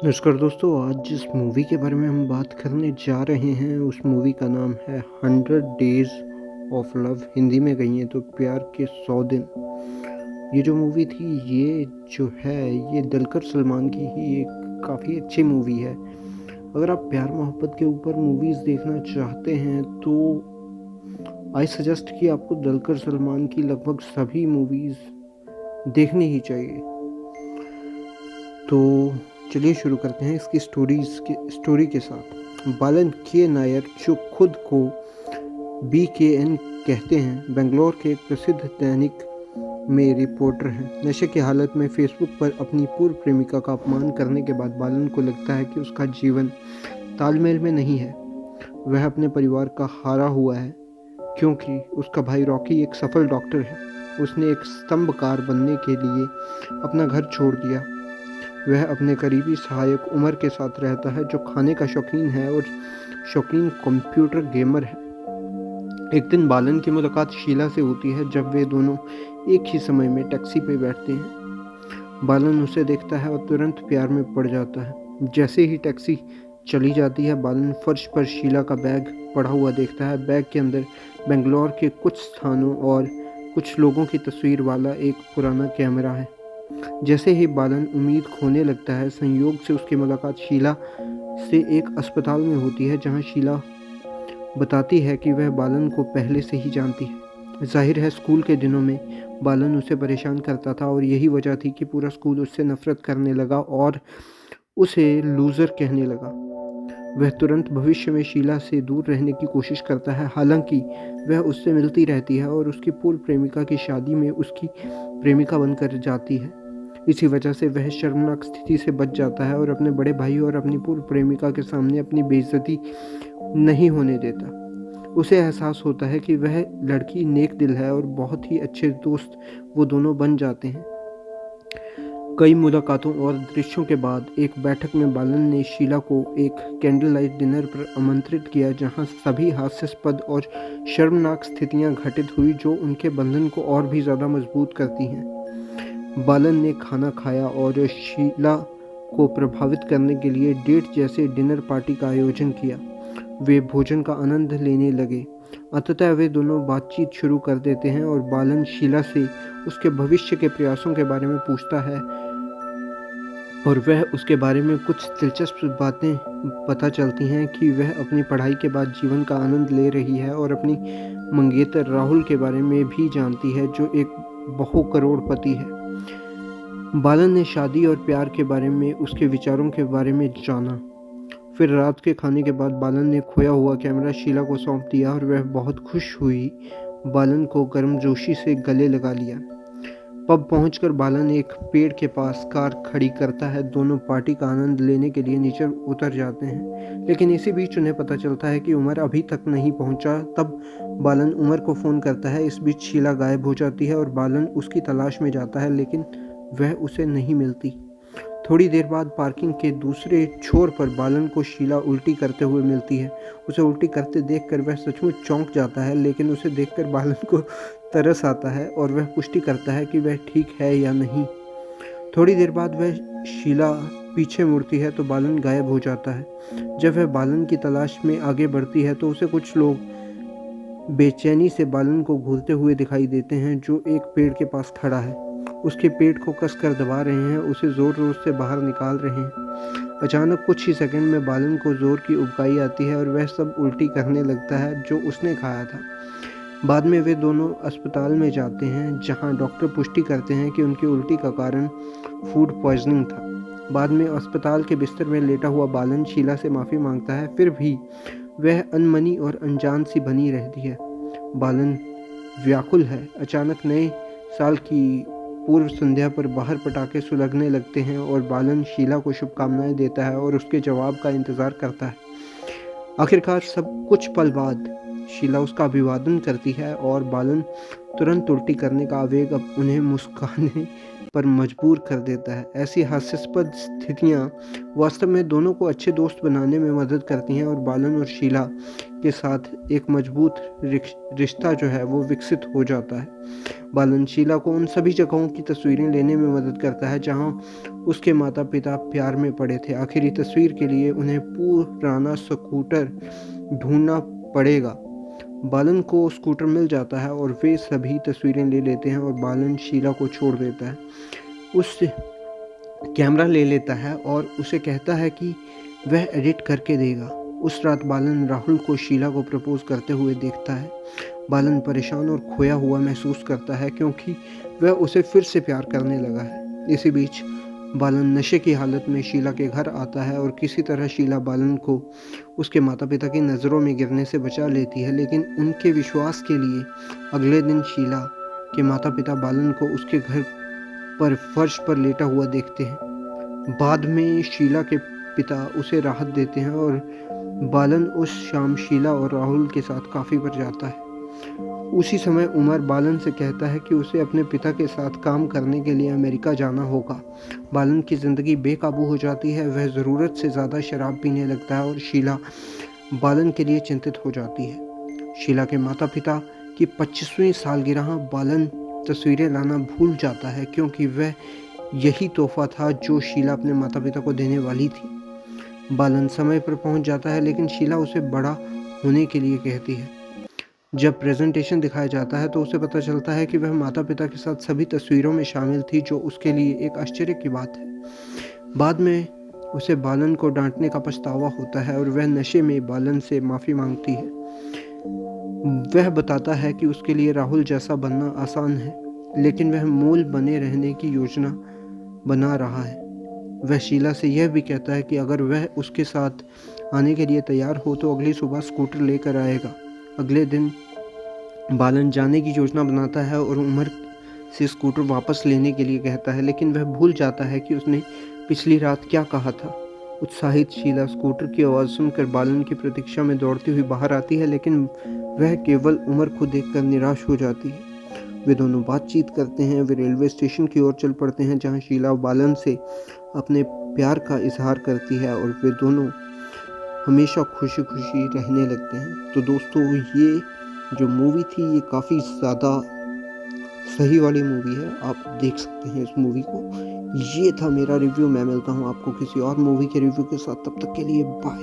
नमस्कार दोस्तों, आज जिस मूवी के बारे में हम बात करने जा रहे हैं उस मूवी का नाम है 100 डेज़ ऑफ लव। हिंदी में कहिए तो प्यार के 100 दिन। ये जो मूवी थी ये जो है ये दुलकर सलमान की ही एक काफ़ी अच्छी मूवी है। अगर आप प्यार मोहब्बत के ऊपर मूवीज़ देखना चाहते हैं तो आई सजेस्ट कि आपको दुलकर सलमान की लगभग सभी मूवीज़ देखनी ही चाहिए। तो चलिए शुरू करते हैं इसकी स्टोरी के साथ। बालन के नायर जो खुद को BKN कहते हैं, बेंगलोर के एक प्रसिद्ध दैनिक में रिपोर्टर हैं। नशे की हालत में फेसबुक पर अपनी पूर्व प्रेमिका का अपमान करने के बाद बालन को लगता है कि उसका जीवन तालमेल में नहीं है। वह अपने परिवार का हारा हुआ है क्योंकि उसका भाई रॉकी एक सफल डॉक्टर है। उसने एक स्तंभकार बनने के लिए अपना घर छोड़ दिया। वह अपने करीबी सहायक उमर के साथ रहता है जो खाने का शौकीन है और शौकीन कंप्यूटर गेमर है। एक दिन बालन की मुलाकात शीला से होती है जब वे दोनों एक ही समय में टैक्सी पर बैठते हैं। बालन उसे देखता है और तुरंत प्यार में पड़ जाता है। जैसे ही टैक्सी चली जाती है, बालन फर्श पर शीला का बैग पड़ा हुआ देखता है। बैग के अंदर बेंगलोर के कुछ स्थानों और कुछ लोगों की तस्वीर वाला एक पुराना कैमरा है। जैसे ही बालन उम्मीद खोने लगता है, संयोग से उसकी मुलाकात शीला से एक अस्पताल में होती है जहां शीला बताती है कि वह बालन को पहले से ही जानती है। जाहिर है स्कूल के दिनों में बालन उसे परेशान करता था और यही वजह थी कि पूरा स्कूल उससे नफरत करने लगा और उसे लूज़र कहने लगा। वह तुरंत भविष्य में शीला से दूर रहने की कोशिश करता है। हालांकि वह उससे मिलती रहती है और उसकी पूर्व प्रेमिका की शादी में उसकी प्रेमिका बनकर जाती है। इसी वजह से वह शर्मनाक स्थिति से बच जाता है और अपने बड़े भाई और अपनी पूर्व प्रेमिका के सामने अपनी बेइज्जती नहीं होने देता। उसे एहसास होता है कि वह लड़की नेक दिल है और बहुत ही अच्छे दोस्त वो दोनों बन जाते हैं। कई मुलाकातों और दृश्यों के बाद एक बैठक में बालन ने शीला को एक कैंडल लाइट डिनर पर आमंत्रित किया जहां सभी हास्यास्पद और शर्मनाक स्थितियां घटित हुई जो उनके बंधन को और भी ज़्यादा मजबूत करती हैं। बालन ने खाना खाया और शीला को प्रभावित करने के लिए डेट जैसे डिनर पार्टी का आयोजन किया। वे भोजन का आनंद लेने लगे। अंततः वे दोनों बातचीत शुरू कर देते हैं और बालन शीला से उसके भविष्य के प्रयासों के बारे में पूछता है और वह उसके बारे में कुछ दिलचस्प बातें पता चलती हैं कि वह अपनी पढ़ाई के बाद जीवन का आनंद ले रही है और अपनी मंगेतर राहुल के बारे में भी जानती है जो एक बहु करोड़पति है। बालन ने शादी और प्यार के बारे में उसके विचारों के बारे में जाना। फिर रात के खाने के बाद बालन ने खोया हुआ कैमरा शीला को सौंप दिया और वह बहुत खुश हुई। बालन को गर्मजोशी से गले लगा लिया। पब पहुंचकर बालन एक पेड़ के पास कार खड़ी करता है। दोनों पार्टी का आनंद लेने के लिए नीचे उतर जाते हैं, लेकिन इसी बीच उन्हें पता चलता है कि उमर अभी तक नहीं पहुंचा। तब बालन उमर को फ़ोन करता है। इस बीच शीला गायब हो जाती है और बालन उसकी तलाश में जाता है, लेकिन वह उसे नहीं मिलती। थोड़ी देर बाद पार्किंग के दूसरे छोर पर बालन को शीला उल्टी करते हुए मिलती है। उसे उल्टी करते देखकर वह सचमुच चौंक जाता है, लेकिन उसे देखकर बालन को तरस आता है और वह पुष्टि करता है कि वह ठीक है या नहीं। थोड़ी देर बाद वह शीला पीछे मुड़ती है तो बालन गायब हो जाता है। जब वह बालन की तलाश में आगे बढ़ती है तो उसे कुछ लोग बेचैनी से बालन को घूरते हुए दिखाई देते हैं जो एक पेड़ के पास खड़ा है। उसके पेट को कसकर दबा रहे हैं, उसे ज़ोर ज़ोर से बाहर निकाल रहे हैं। अचानक कुछ ही सेकंड में बालन को ज़ोर की उबकाई आती है और वह सब उल्टी करने लगता है जो उसने खाया था। बाद में वे दोनों अस्पताल में जाते हैं जहां डॉक्टर पुष्टि करते हैं कि उनकी उल्टी का कारण फूड पॉइजनिंग था। बाद में अस्पताल के बिस्तर में लेटा हुआ बालन शीला से माफ़ी मांगता है, फिर भी वह अनमनी और अनजान सी बनी रहती है। बालन व्याकुल है। अचानक नए साल की पूर्व संध्या पर बाहर पटाखे सुलगने लगते हैं और बालन शीला को शुभकामनाएं देता है और उसके जवाब का इंतज़ार करता है। आखिरकार सब कुछ पल बाद शीला उसका अभिवादन करती है और बालन तुरंत उल्टी करने का आवेग अब उन्हें मुस्काने पर मजबूर कर देता है। ऐसी हास्यास्पद स्थितियाँ वास्तव में दोनों को अच्छे दोस्त बनाने में मदद करती हैं और बालन और शीला के साथ एक मजबूत रिश्ता जो है वो विकसित हो जाता है। बालन शीला को उन सभी जगहों की तस्वीरें लेने में मदद करता है जहाँ उसके माता पिता प्यार में पड़े थे। आखिरी तस्वीर के लिए उन्हें पुराना स्कूटर ढूंढना पड़ेगा। बालन को स्कूटर मिल जाता है और वे सभी तस्वीरें ले लेते हैं और बालन शीला को छोड़ देता है। उससे कैमरा ले लेता है और उसे कहता है कि वह एडिट करके देगा। उस रात बालन राहुल को शीला को प्रपोज करते हुए देखता है। बालन परेशान और खोया हुआ महसूस करता है क्योंकि वह उसे फिर से प्यार करने लगा है। इसी बीच बालन नशे की हालत में शीला के घर आता है और किसी तरह शीला बालन को उसके माता पिता की नज़रों में गिरने से बचा लेती है, लेकिन उनके विश्वास के लिए अगले दिन शीला के माता पिता बालन को उसके घर पर फर्श पर लेटा हुआ देखते हैं। बाद में शीला के पिता उसे राहत देते हैं और बालन उस शाम शीला और राहुल के साथ काफ़ी पर जाता है। उसी समय उमर बालन से कहता है कि उसे अपने पिता के साथ काम करने के लिए अमेरिका जाना होगा। बालन की ज़िंदगी बेकाबू हो जाती है, वह ज़रूरत से ज़्यादा शराब पीने लगता है और शीला बालन के लिए चिंतित हो जाती है। शीला के माता पिता की 25वीं सालगिरह बालन तस्वीरें लाना भूल जाता है क्योंकि वह यही तोहफा था जो शीला अपने माता पिता को देने वाली थी। बालन समय पर पहुंच जाता है लेकिन शीला उसे बड़ा होने के लिए कहती है। जब प्रेजेंटेशन दिखाया जाता है तो उसे पता चलता है कि वह माता पिता के साथ सभी तस्वीरों में शामिल थी, जो उसके लिए एक आश्चर्य की बात है। बाद में उसे बालन को डांटने का पछतावा होता है और वह नशे में बालन से माफ़ी मांगती है। वह बताता है कि उसके लिए राहुल जैसा बनना आसान है, लेकिन वह मूल बने रहने की योजना बना रहा है। वह शीला से यह भी कहता है कि अगर वह उसके साथ आने के लिए तैयार हो तो अगली सुबह स्कूटर लेकर आएगा। अगले दिन बालन जाने की योजना बनाता है और उमर से स्कूटर वापस लेने के लिए कहता है, लेकिन वह भूल जाता है कि उसने पिछली रात क्या कहा था। उत्साहित शीला स्कूटर की आवाज़ सुनकर बालन की प्रतीक्षा में दौड़ती हुई बाहर आती है, लेकिन वह केवल उमर को देखकर निराश हो जाती है। वे दोनों बातचीत करते हैं। वे रेलवे स्टेशन की ओर चल पड़ते हैं जहां शीला बालन से अपने प्यार का इजहार करती है और वे दोनों हमेशा खुशी खुशी रहने लगते हैं। तो दोस्तों, ये जो मूवी थी ये काफ़ी ज़्यादा सही वाली मूवी है, आप देख सकते हैं इस मूवी को। ये था मेरा रिव्यू। मैं मिलता हूँ आपको किसी और मूवी के रिव्यू के साथ, तब तक के लिए बाय।